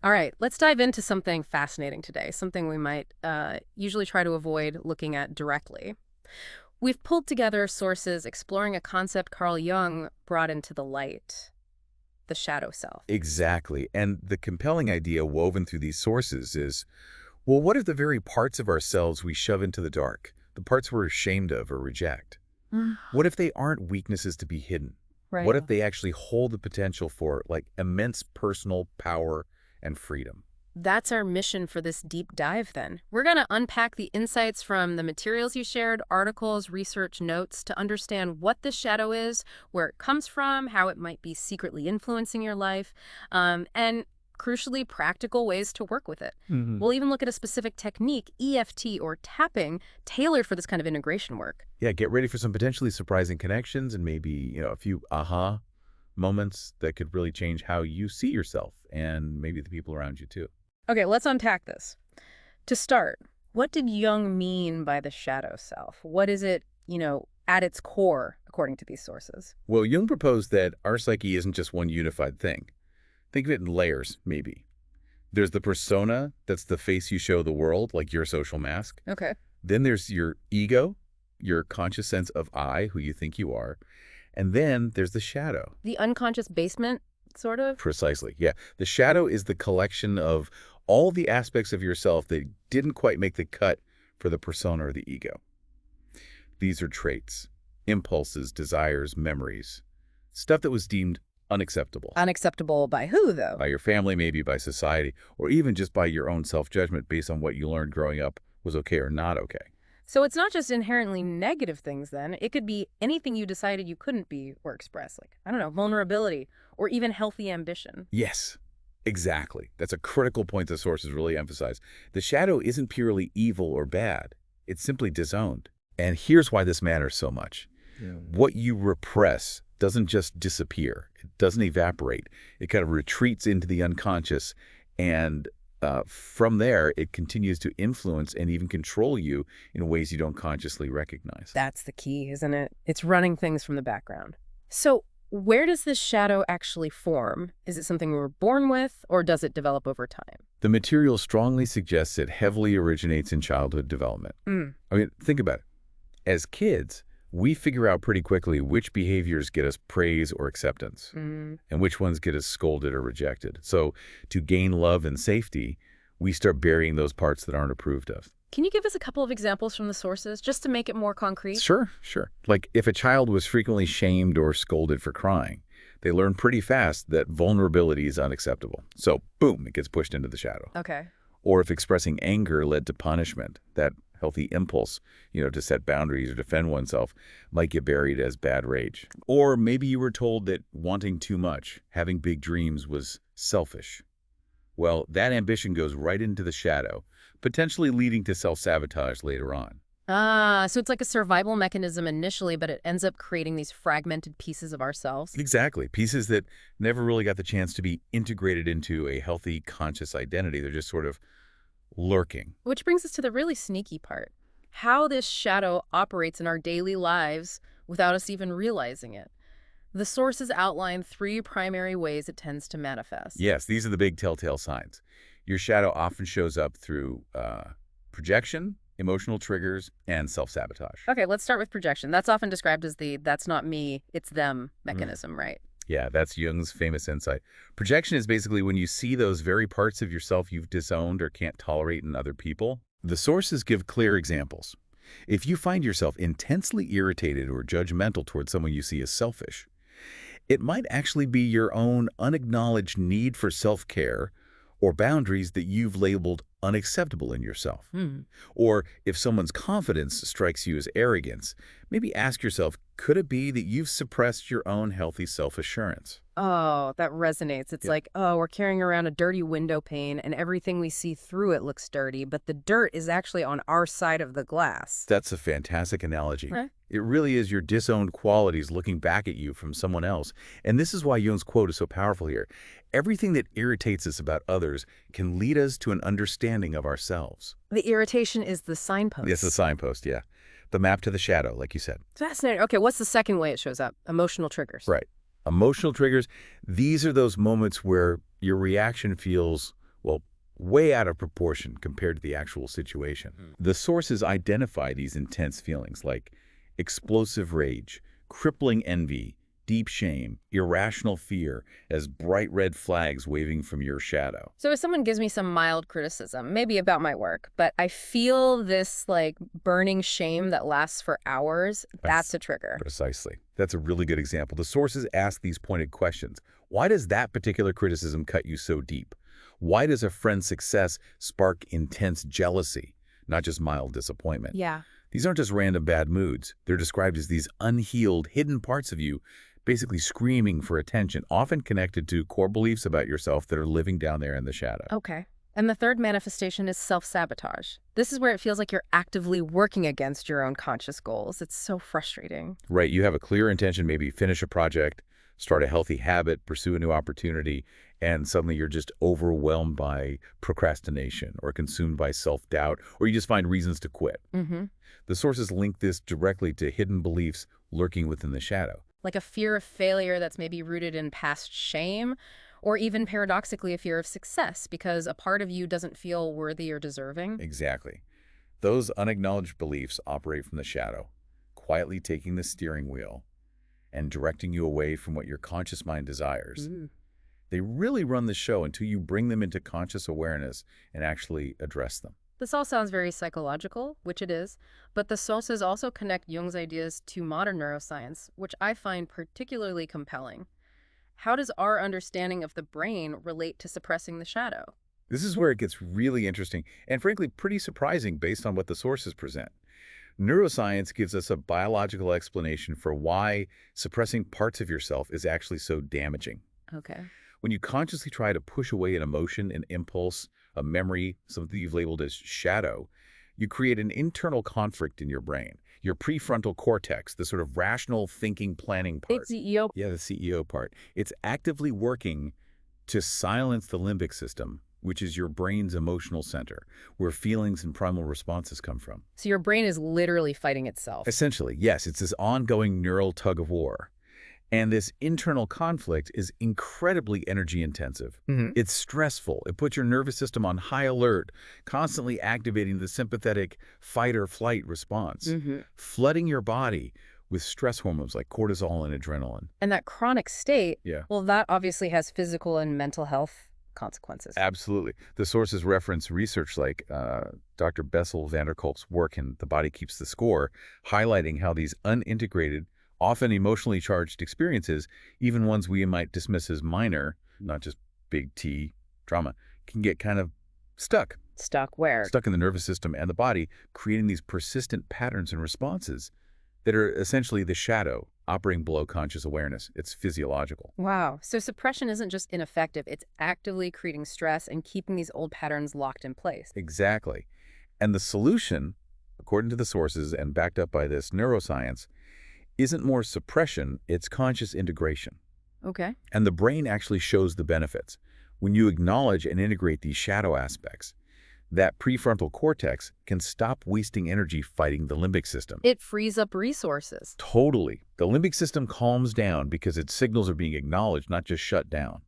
All right, let's dive into something fascinating today, something we might usually try to avoid looking at directly. We've pulled together sources exploring a concept Carl Jung brought into the light, the shadow self. Exactly. And the compelling idea woven through these sources is, well, what if the very parts of ourselves we shove into the dark, the parts we're ashamed of or reject? Mm. What if they aren't weaknesses to be hidden? Right. What if they actually hold the potential for, like, immense personal power and freedom? That's our mission for this deep dive, then. We're going to unpack the insights from the materials you shared, articles, research notes, to understand what this shadow is, where it comes from, how it might be secretly influencing your life, and crucially, practical ways to work with it. Hmm. We'll even look at a specific technique, EFT or tapping, tailored for this kind of integration work. Yeah, get ready for some potentially surprising connections and maybe, a few aha moments that could really change how you see yourself and maybe the people around you too. Okay, let's unpack this. To start, what did Jung mean by the shadow self? What is it, at its core, according to these sources? Well, Jung proposed that our psyche isn't just one unified thing. Think of it in layers, maybe. There's the persona, that's the face you show the world, like your social mask. Okay. Then there's your ego, your conscious sense of I, who you think you are. And then there's the shadow. The unconscious basement, sort of? Precisely, yeah. The shadow is the collection of all the aspects of yourself that didn't quite make the cut for the persona or the ego. These are traits, impulses, desires, memories, stuff that was deemed unacceptable Unacceptable by who, though? by your family, maybe by society, or even just by your own self-judgment based on what you learned growing up was okay or not okay. So it's not just inherently negative things, then. It could be anything you decided you couldn't be or express, like, I don't know, vulnerability, or even healthy ambition. Yes, exactly. That's a critical point the sources really emphasize. The shadow isn't purely evil or bad. It's simply disowned. And here's why this matters so much. Yeah. What you repress doesn't just disappear. It doesn't evaporate. It kind of retreats into the unconscious, and from there, it continues to influence and even control you in ways you don't consciously recognize. That's the key, isn't it? It's running things from the background. So where does this shadow actually form? Is it something we were born with, or does it develop over time? The material strongly suggests it heavily originates in childhood development. Mm. I mean, think about it. As kids, we figure out pretty quickly which behaviors get us praise or acceptance, Mm. and which ones get us scolded or rejected. So to gain love and safety, we start burying those parts that aren't approved of. Can you give us a couple of examples from the sources, just to make it more concrete? Sure, sure. Like if a child was frequently shamed or scolded for crying, they learn pretty fast that vulnerability is unacceptable. So boom, it gets pushed into the shadow. Okay. Or if expressing anger led to punishment, that healthy impulse, to set boundaries or defend oneself might get buried as bad rage. Or maybe you were told that wanting too much, having big dreams was selfish. Well, that ambition goes right into the shadow, potentially leading to self-sabotage later on. Ah, so it's like a survival mechanism initially, but it ends up creating these fragmented pieces of ourselves. Exactly. Pieces that never really got the chance to be integrated into a healthy, conscious identity. They're just sort of lurking. Which brings us to the really sneaky part. How this shadow operates in our daily lives without us even realizing it. The sources outline 3 primary ways it tends to manifest. Yes, these are the big telltale signs. Your shadow often shows up through projection, emotional triggers, and self-sabotage. Okay, let's start with projection. That's often described as the "that's not me, it's them" mechanism, right? Yeah, that's Jung's famous insight. Projection is basically when you see those very parts of yourself you've disowned or can't tolerate in other people. The sources give clear examples. If you find yourself intensely irritated or judgmental towards someone you see as selfish, it might actually be your own unacknowledged need for self-care or boundaries that you've labeled unacceptable in yourself. Hmm. Or if someone's confidence strikes you as arrogance, maybe ask yourself, could it be that you've suppressed your own healthy self-assurance? Oh, that resonates. It's Yeah. like, oh, we're carrying around a dirty window pane and everything we see through it looks dirty, but the dirt is actually on our side of the glass. That's a fantastic analogy. Right. It really is your disowned qualities looking back at you from someone else. And this is why Jung's quote is so powerful here. Everything that irritates us about others can lead us to an understanding of ourselves. The irritation is the signpost. Yes, the signpost, yeah. The map to the shadow, like you said. Fascinating. Okay, what's the second way it shows up? Emotional triggers. Right. Emotional triggers, these are those moments where your reaction feels, way out of proportion compared to the actual situation. The sources identify these intense feelings like explosive rage, crippling envy, deep shame, irrational fear as bright red flags waving from your shadow. So if someone gives me some mild criticism, maybe about my work, but I feel this like burning shame that lasts for hours, that's a trigger. Precisely. That's a really good example. The sources ask these pointed questions. Why does that particular criticism cut you so deep? Why does a friend's success spark intense jealousy, not just mild disappointment? Yeah. These aren't just random bad moods. They're described as these unhealed, hidden parts of you, basically screaming for attention, often connected to core beliefs about yourself that are living down there in the shadow. Okay. And the third manifestation is self-sabotage. This is where it feels like you're actively working against your own conscious goals. It's so frustrating. Right, you have a clear intention, maybe finish a project, start a healthy habit, pursue a new opportunity, and suddenly you're just overwhelmed by procrastination or consumed by self-doubt, or you just find reasons to quit. Mm-hmm. The sources link this directly to hidden beliefs lurking within the shadow. Like a fear of failure that's maybe rooted in past shame, or even paradoxically a fear of success because a part of you doesn't feel worthy or deserving. Exactly. Those unacknowledged beliefs operate from the shadow, quietly taking the steering wheel and directing you away from what your conscious mind desires. They really run the show until you bring them into conscious awareness and actually address them. This all sounds very psychological, which it is, but the sources also connect Jung's ideas to modern neuroscience, which I find particularly compelling. How does our understanding of the brain relate to suppressing the shadow? This is where it gets really interesting and frankly pretty surprising based on what the sources present. Neuroscience gives us a biological explanation for why suppressing parts of yourself is actually so damaging. Okay. When you consciously try to push away an emotion, an impulse, a memory, something you've labeled as shadow, you create an internal conflict in your brain. Your prefrontal cortex, the sort of rational thinking planning part. Big CEO. Yeah, the CEO part. It's actively working to silence the limbic system, which is your brain's emotional center, where feelings and primal responses come from. So your brain is literally fighting itself. Essentially, yes, it's this ongoing neural tug of war. And this internal conflict is incredibly energy intensive. It's stressful. It puts your nervous system on high alert, constantly activating the sympathetic fight or flight response, flooding your body with stress hormones like cortisol and adrenaline. And that chronic state, Yeah. well, that obviously has physical and mental health consequences. Absolutely. The sources reference research like Dr. Bessel van der Kolk's work in The Body Keeps the Score, highlighting how these unintegrated, often emotionally charged experiences, even ones we might dismiss as minor, not just big T trauma, can get kind of stuck. Stuck where? Stuck in the nervous system and the body, creating these persistent patterns and responses that are essentially the shadow operating below conscious awareness. It's physiological. Wow. So suppression isn't just ineffective, it's actively creating stress and keeping these old patterns locked in place. Exactly. And the solution, according to the sources and backed up by this neuroscience, isn't more suppression, it's conscious integration. Okay. And the brain actually shows the benefits. When you acknowledge and integrate these shadow aspects, that prefrontal cortex can stop wasting energy fighting the limbic system. It frees up resources. Totally. The limbic system calms down because its signals are being acknowledged, not just shut down.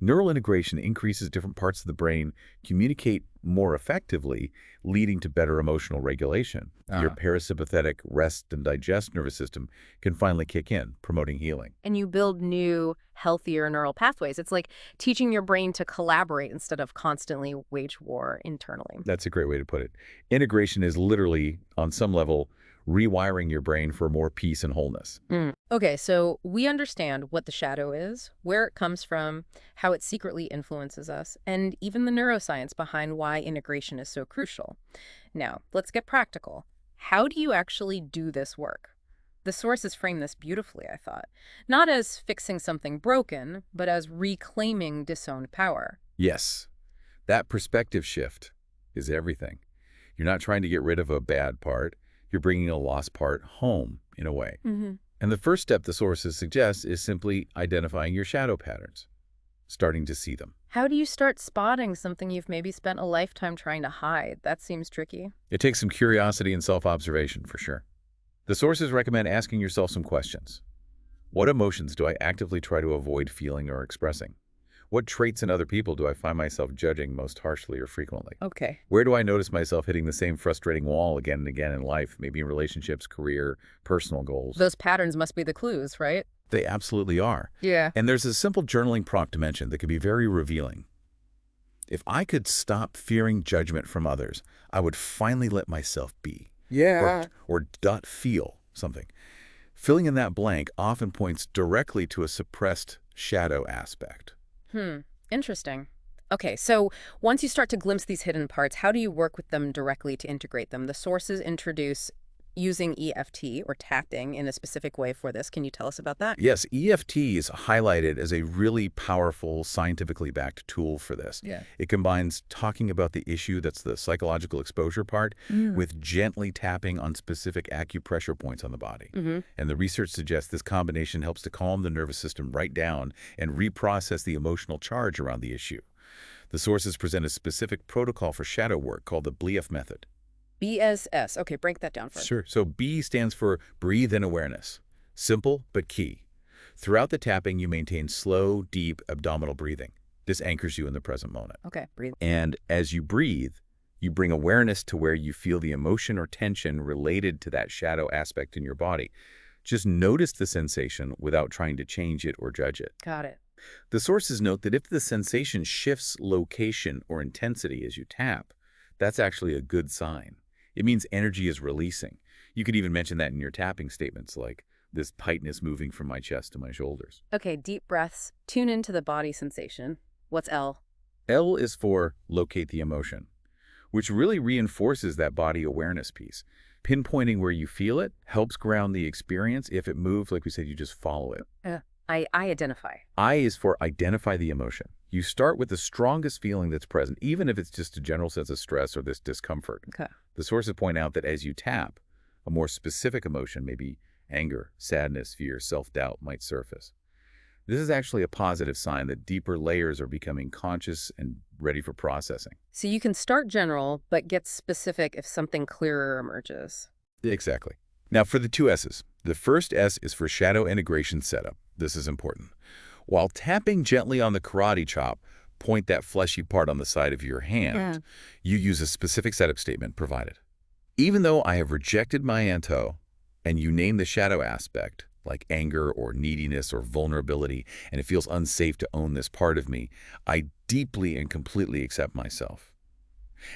Neural integration increases different parts of the brain communicate more effectively, leading to better emotional regulation. Your parasympathetic rest and digest nervous system can finally kick in, promoting healing. And you build new, healthier neural pathways. It's like teaching your brain to collaborate instead of constantly wage war internally. That's a great way to put it. Integration is literally, on some level, rewiring your brain for more peace and wholeness. Okay, so we understand what the shadow is, where it comes from, how it secretly influences us, and even the neuroscience behind why integration is so crucial. Now, let's get practical. How do you actually do this work? The sources frame this beautifully, I thought. Not as fixing something broken, but as reclaiming disowned power. Yes, that perspective shift is everything. You're not trying to get rid of a bad part. You're bringing a lost part home, in a way. And the first step the sources suggest is simply identifying your shadow patterns, starting to see them. How do you start spotting something you've maybe spent a lifetime trying to hide? That seems tricky. It takes some curiosity and self-observation, for sure. The sources recommend asking yourself some questions. What emotions do I actively try to avoid feeling or expressing? What traits in other people do I find myself judging most harshly or frequently? Okay. Where do I notice myself hitting the same frustrating wall again and again in life, maybe in relationships, career, personal goals? Those patterns must be the clues, right? They absolutely are. Yeah. And there's a simple journaling prompt to mention that could be very revealing. If I could stop fearing judgment from others, I would finally let myself be. Or, Yeah. or dot feel something. Filling in that blank often points directly to a suppressed shadow aspect. Interesting. Okay, so once you start to glimpse these hidden parts, how do you work with them directly to integrate them? The sources introduce using EFT or tapping in a specific way for this. Can you tell us about that? Yes, EFT is highlighted as a really powerful, scientifically backed tool for this. Yeah. It combines talking about the issue, that's the psychological exposure part, with gently tapping on specific acupressure points on the body. And the research suggests this combination helps to calm the nervous system right down and reprocess the emotional charge around the issue. The sources present a specific protocol for shadow work called the BF method. BSS. Okay, break that down for us. Sure. So B stands for breathe in awareness. Simple, but key. Throughout the tapping, you maintain slow, deep abdominal breathing. This anchors you in the present moment. Okay, breathe. And as you breathe, you bring awareness to where you feel the emotion or tension related to that shadow aspect in your body. Just notice the sensation without trying to change it or judge it. Got it. The sources note that if the sensation shifts location or intensity as you tap, that's actually a good sign. It means energy is releasing. You could even mention that in your tapping statements, like this tightness moving from my chest to my shoulders. Okay, deep breaths. Tune into the body sensation. What's L? L is for locate the emotion, which really reinforces that body awareness piece. Pinpointing where you feel it helps ground the experience. If it moves, like we said, you just follow it. I identify. I is for identify the emotion. You start with the strongest feeling that's present, even if it's just a general sense of stress or this discomfort. Okay. The sources point out that as you tap, a more specific emotion, maybe anger, sadness, fear, self-doubt, might surface. This is actually a positive sign that deeper layers are becoming conscious and ready for processing. So you can start general, but get specific if something clearer emerges. Exactly. Now for the two S's. The first S is for shadow integration setup. This is important. While tapping gently on the karate chop, point that fleshy part on the side of your hand, you use a specific setup statement provided. Even though I have rejected my anto, and you name the shadow aspect, like anger or neediness or vulnerability, and it feels unsafe to own this part of me, I deeply and completely accept myself.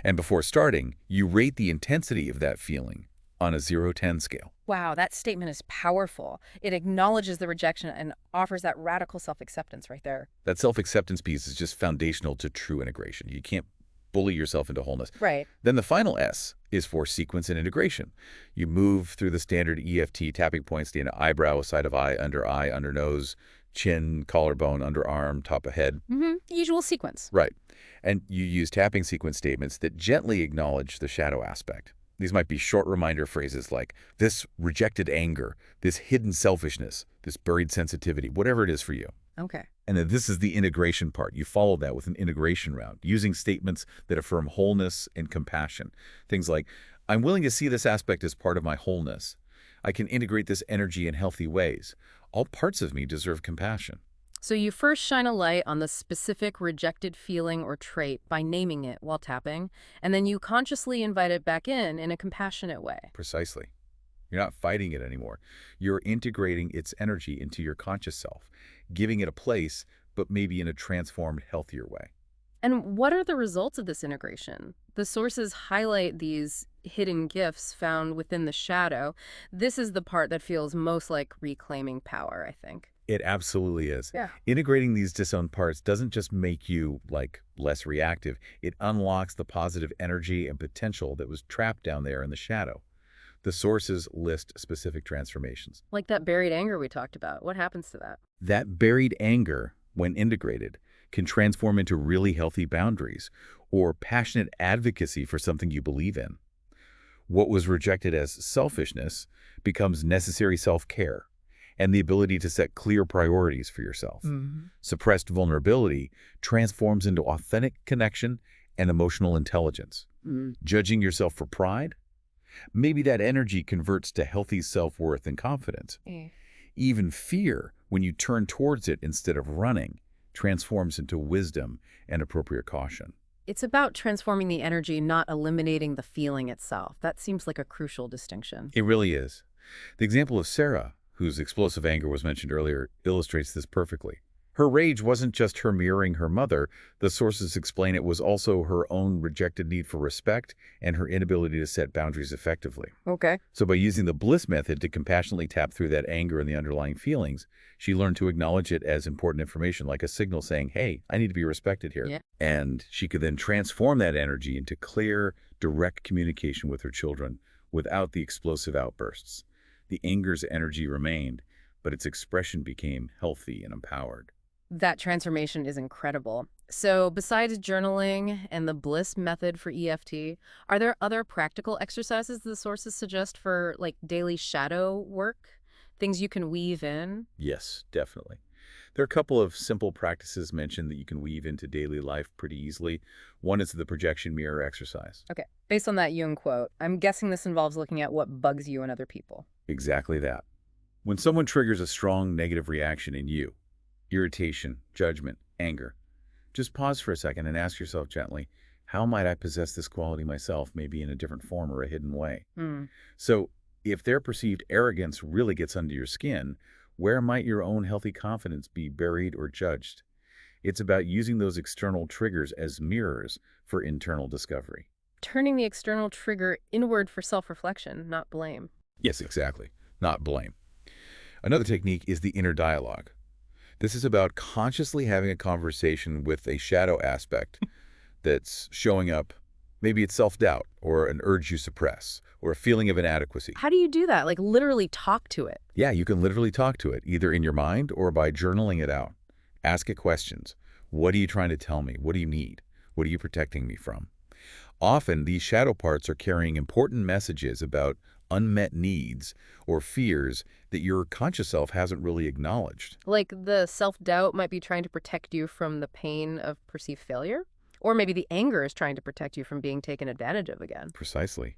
And before starting, you rate the intensity of that feeling on a 0-10 scale. Wow, that statement is powerful. It acknowledges the rejection and offers that radical self-acceptance right there. That self-acceptance piece is just foundational to true integration. You can't bully yourself into wholeness. Right. Then the final S is for sequence and integration. You move through the standard EFT tapping points, the eyebrow, side of eye, under nose, chin, collarbone, underarm, top of head. Usual sequence. Right. And you use tapping sequence statements that gently acknowledge the shadow aspect. These might be short reminder phrases like this rejected anger, this hidden selfishness, this buried sensitivity, whatever it is for you. Okay. And then this is the integration part. You follow that with an integration round, using statements that affirm wholeness and compassion. Things like, I'm willing to see this aspect as part of my wholeness. I can integrate this energy in healthy ways. All parts of me deserve compassion. So you first shine a light on the specific rejected feeling or trait by naming it while tapping, and then you consciously invite it back in a compassionate way. Precisely. You're not fighting it anymore. You're integrating its energy into your conscious self, giving it a place, but maybe in a transformed, healthier way. And what are the results of this integration? The sources highlight these hidden gifts found within the shadow. This is the part that feels most like reclaiming power, I think. It absolutely is. Yeah. Integrating these disowned parts doesn't just make you, less reactive. It unlocks the positive energy and potential that was trapped down there in the shadow. The sources list specific transformations. Like that buried anger we talked about. What happens to that? That buried anger, when integrated, can transform into really healthy boundaries or passionate advocacy for something you believe in. What was rejected as selfishness becomes necessary self-care and the ability to set clear priorities for yourself. Suppressed vulnerability transforms into authentic connection and emotional intelligence. Judging yourself for pride? Maybe that energy converts to healthy self-worth and confidence. Even fear, when you turn towards it instead of running, transforms into wisdom and appropriate caution. It's about transforming the energy, not eliminating the feeling itself. That seems like a crucial distinction. It really is. The example of Sarah, whose explosive anger was mentioned earlier, illustrates this perfectly. Her rage wasn't just her mirroring her mother. The sources explain it was also her own rejected need for respect and her inability to set boundaries effectively. Okay. So by using the bliss method to compassionately tap through that anger and the underlying feelings, she learned to acknowledge it as important information, like a signal saying, hey, I need to be respected here. Yeah. And she could then transform that energy into clear, direct communication with her children without the explosive outbursts. The anger's energy remained, but its expression became healthy and empowered. That transformation is incredible. So besides journaling and the bliss method for EFT, are there other practical exercises the sources suggest for like daily shadow work? Things you can weave in? Yes, definitely. There are a couple of simple practices mentioned that you can weave into daily life pretty easily. One is the projection mirror exercise. Okay. Based on that Jung quote, I'm guessing this involves looking at what bugs you in other people. Exactly that. When someone triggers a strong negative reaction in you, irritation, judgment, anger, just pause for a second and ask yourself gently, how might I possess this quality myself, maybe in a different form or a hidden way? Hmm. So if their perceived arrogance really gets under your skin, where might your own healthy confidence be buried or judged? It's about using those external triggers as mirrors for internal discovery. Turning the external trigger inward for self-reflection, not blame. Yes, exactly. Not blame. Another technique is the inner dialogue. This is about consciously having a conversation with a shadow aspect that's showing up. Maybe it's self-doubt or an urge you suppress or a feeling of inadequacy. How do you do that? Like literally talk to it? Yeah, you can literally talk to it, either in your mind or by journaling it out. Ask it questions. What are you trying to tell me? What do you need? What are you protecting me from? Often, these shadow parts are carrying important messages about unmet needs or fears that your conscious self hasn't really acknowledged. Like the self-doubt might be trying to protect you from the pain of perceived failure? Or maybe the anger is trying to protect you from being taken advantage of again. Precisely.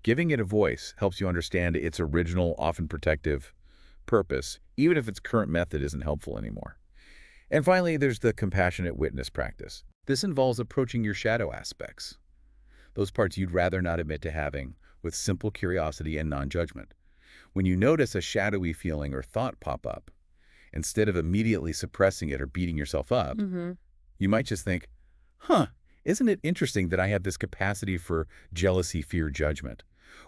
Giving it a voice helps you understand its original, often protective purpose, even if its current method isn't helpful anymore. And finally, there's the compassionate witness practice. This involves approaching your shadow aspects, those parts you'd rather not admit to having, with simple curiosity and non-judgment. When you notice a shadowy feeling or thought pop up, instead of immediately suppressing it or beating yourself up, you might just think, isn't it interesting that I have this capacity for jealousy, fear, judgment?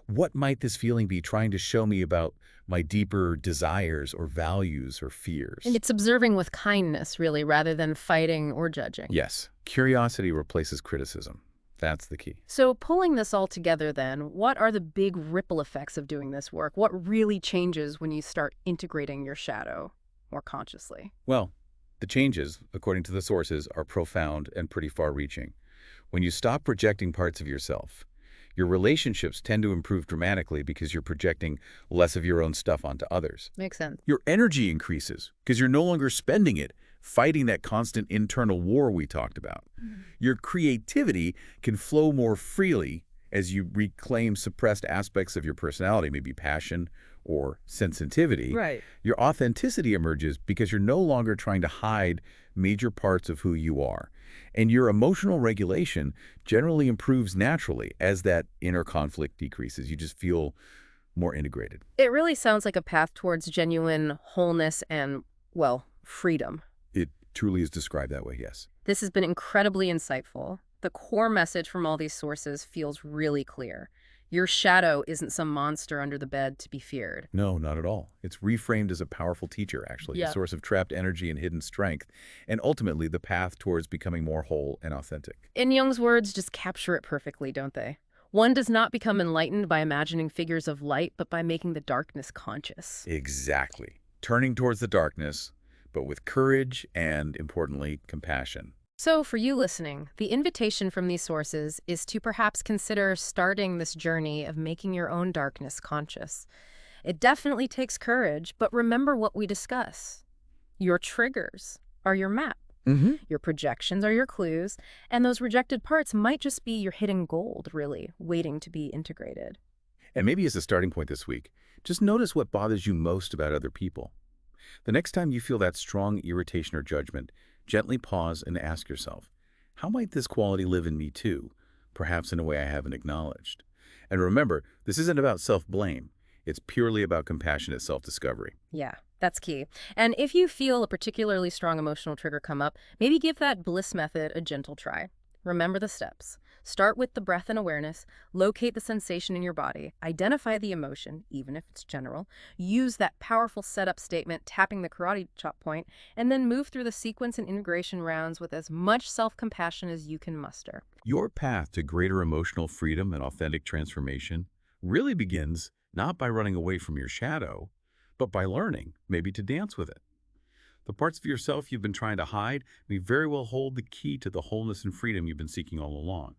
What might this feeling be trying to show me about my deeper desires or values or fears? And it's observing with kindness, really, rather than fighting or judging. Yes, curiosity replaces criticism. That's the key. So pulling this all together then, what are the big ripple effects of doing this work? What really changes when you start integrating your shadow more consciously? Well, the changes, according to the sources, are profound and pretty far-reaching. When you stop projecting parts of yourself, your relationships tend to improve dramatically because you're projecting less of your own stuff onto others. Makes sense. Your energy increases because you're no longer spending it fighting that constant internal war we talked about. Your creativity can flow more freely as you reclaim suppressed aspects of your personality, maybe passion or sensitivity. Right. Your authenticity emerges because you're no longer trying to hide major parts of who you are. And your emotional regulation generally improves naturally as that inner conflict decreases. You just feel more integrated. It really sounds like a path towards genuine wholeness and, well, freedom. It truly is described that way, yes. This has been incredibly insightful. The core message from all these sources feels really clear. Your shadow isn't some monster under the bed to be feared. No, not at all. It's reframed as a powerful teacher, actually, a source of trapped energy and hidden strength, and ultimately the path towards becoming more whole and authentic. In Jung's words, just capture it perfectly, don't they? One does not become enlightened by imagining figures of light, but by making the darkness conscious. Exactly. Turning towards the darkness, but with courage and, importantly, compassion. So for you listening, the invitation from these sources is to perhaps consider starting this journey of making your own darkness conscious. It definitely takes courage, but remember what we discuss. Your triggers are your map. Your projections are your clues, and those rejected parts might just be your hidden gold, really, waiting to be integrated. And maybe as a starting point this week, just notice what bothers you most about other people. The next time you feel that strong irritation or judgment, Gently pause and ask yourself, how might this quality live in me too, perhaps in a way I haven't acknowledged? And remember, this isn't about self-blame. It's purely about compassionate self-discovery. Yeah, that's key. And if you feel a particularly strong emotional trigger come up, maybe give that bliss method a gentle try. Remember the steps. Start with the breath and awareness, locate the sensation in your body, identify the emotion, even if it's general, use that powerful setup statement, tapping the karate chop point, and then move through the sequence and integration rounds with as much self-compassion as you can muster. Your path to greater emotional freedom and authentic transformation really begins not by running away from your shadow, but by learning, maybe to dance with it. The parts of yourself you've been trying to hide may very well hold the key to the wholeness and freedom you've been seeking all along.